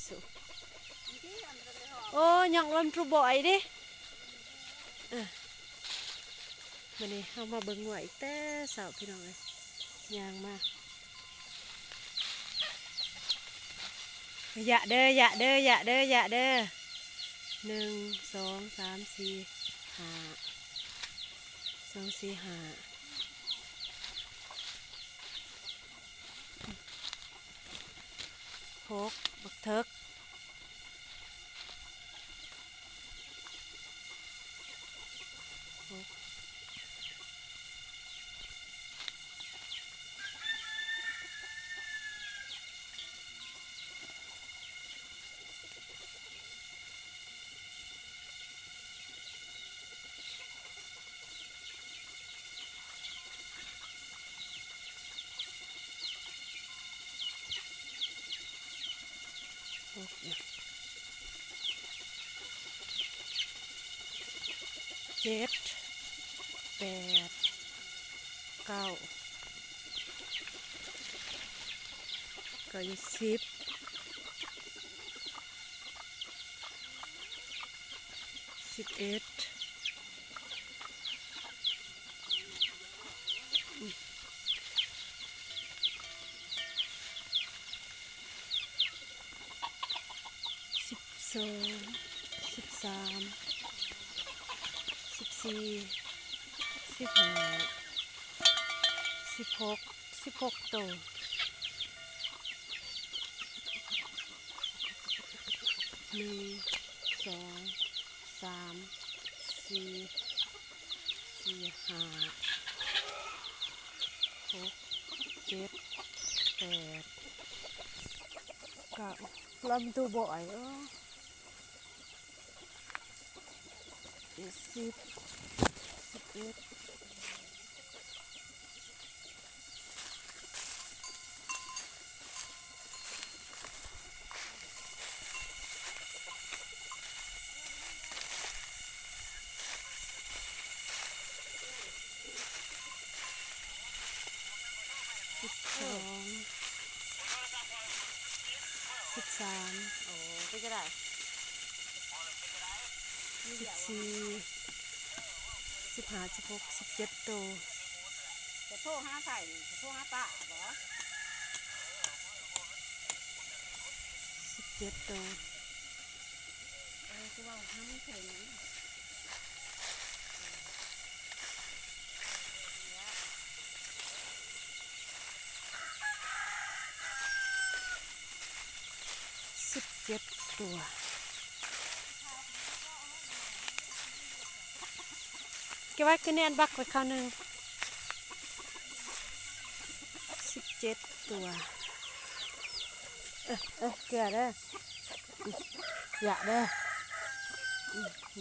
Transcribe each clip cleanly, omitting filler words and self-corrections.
สุโอ้ยังลำทรูบ่อยดิวันนี้เอามาเบิ่งหวยแต่สาวพี่น้องเลยยางมาอย่าเด้ออย่าเด้ออย่าเด้ออย่าเด้อ1 2 3 4 5 2 4 56บักเทิก7 8 9ก็10 11 12 13 14 15 16ตัว1 2 3 4 5 6 7 8 9ลำตัวบ่อย10 11 12 13โอ้ไปจะได้14 15 16 17ตัวจะโทรหาใส่จะโทรหาป้าบ่17ตัวคือว่าทำถึง17ตัวเก็บไว้คะแนนบักไว้คราวหนึ่ง17ตัวเกลือเด้ออย่าเด้อ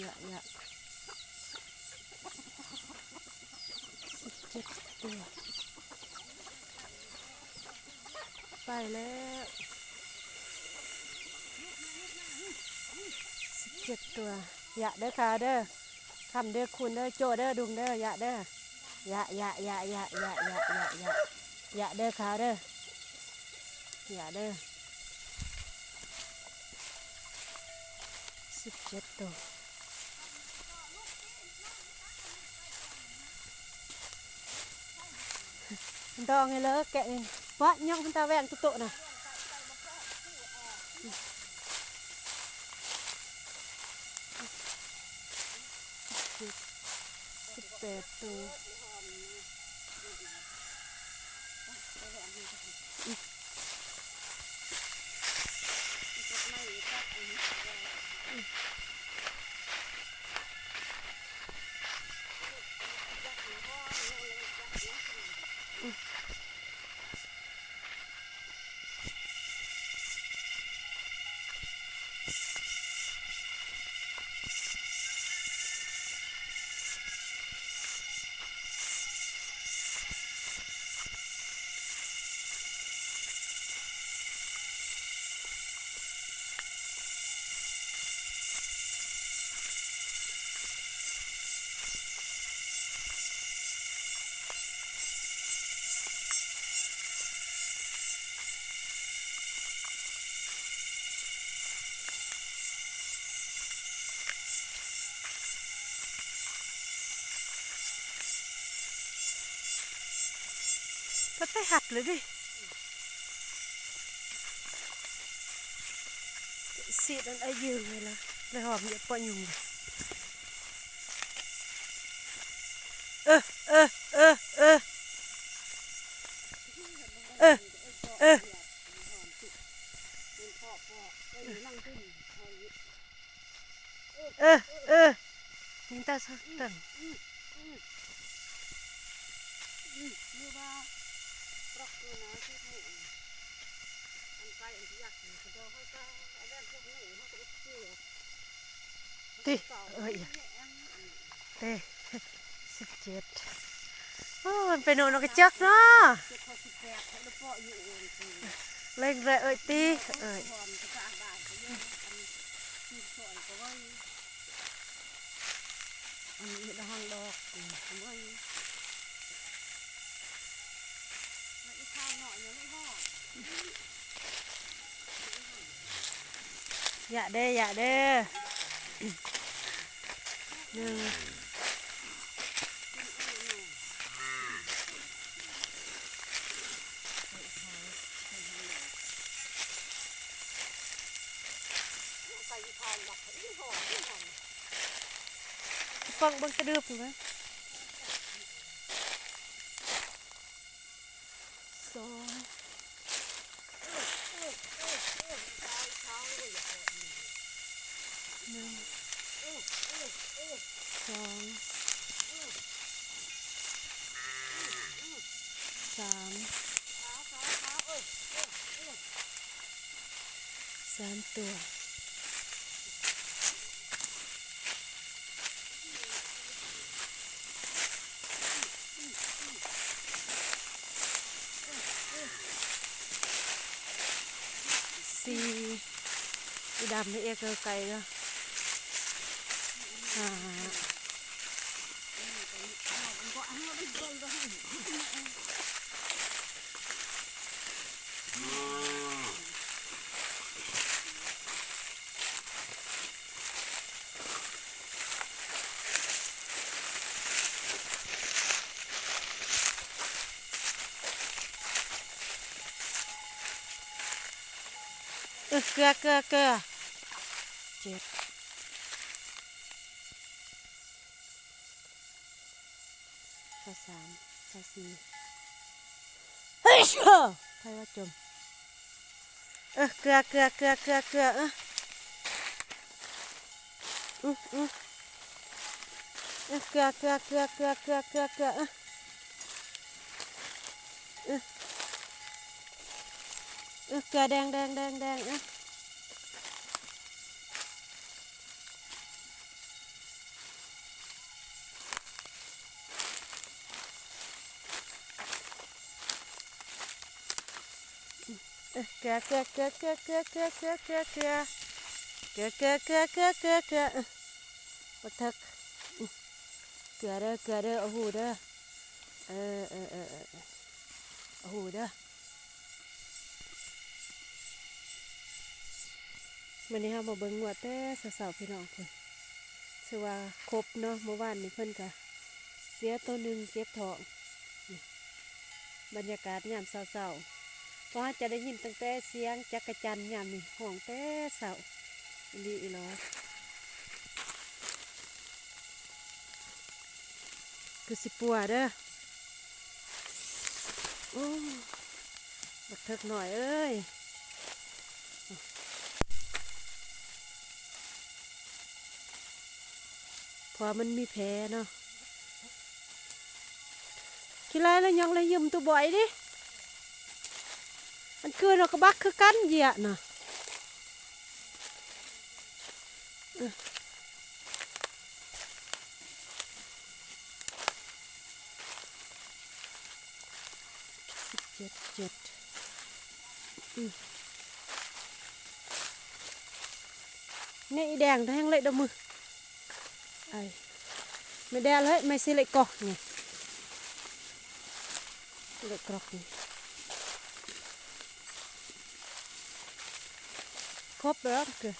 อย่า17ตัวไปแล้ว17ตัวอย่าเด้อค่ะเด้อทำเด้อคุณเด้อโจเด้อดุงเด้ออย่าเด้ออย่าเด้อค่ะเด้ออย่าเด้อ17ตัวดองไงเลยแกะนี่วะย่องขึ้นตาแหวงตุ๊กๆนะ18ตัว ก็ได้หัดเลยดิสีนั่นไอ้ยืงเลยละเลยหอมเยอะปะยุงเออเออเออเออเออเออเออเออยิงตาสักตั้งมือว่าปลอกตัวนะที่หมูอันไกลอันที่อยากกินคือเขาจะเอาแบบพวกหนูเขาก็เกี่ยว ตีเอ้ยเต้17โอ้มันเป็นโนนกระจักเนาะเล่งเลยเอ้ยตีเอ้ยอันนี้ดอกดอกเว้ยอีกข้าวหน่อยยังไม่พอ อย่าเด้อย่าเด้หนึ่งฟังเบังกระดืบถูกไหมสองหนึ่งสองสามตัวสี่อีดำไม่เอกไก่เนาะห้าเกลือเจ็ดสามสี่เฮ้ยเชื่อใครว่าจมเกลือเกลือเกลือเกลือแดงเกลือบักทักเกลือเด้อเอาหูเด้อเอาหูเด้อวันนี้เรามาเบิ่งวัวแต่สาวๆพี่น้องเพิ่นชื่อว่าครบเนาะเมื่อวานนี้เพิ่นก็เสียตัวหนึ่งเจ็บท้องบรรยากาศยามเช้าๆก็จะได้ยินตั้งแต่เสียงจักรจันทร์ยามนี้ห้องแต่เช้าอีหลีคือสิปัวเด้อโอ้บักเถิกหน่อยเอ้ยพอมันมีแผลเนาะขี้ไรแล้วยังเลยยืมตัวบ่อยดิมันคือเรากระบักคือกันเหยียดน่ะ17นี่แดงแทงเลยดมือไอ้ไม่แดงเลยไม่สิเลยกอกไงเลยกรอกนี่ครบแล้วเกิด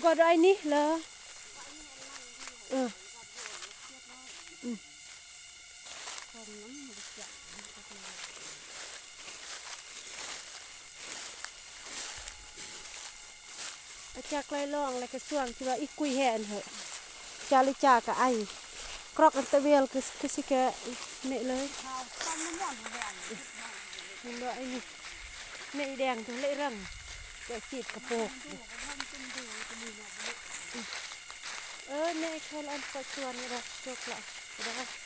ก็ได้นี่เลย จากไล่ล่องแล้วก็ส่วงที่ว่าอีกุยแห่นเหอะจาลิจากะไอกรอกอันตะเวลคือสิแกเนะเลย ข้าวต้มน้ำมันแดง มันบ่ไอ้นี่เนะแดงทั้งเละรังแกสีดกระโปกเออเนะแค่อันประชวนนี่ดอกจกละได้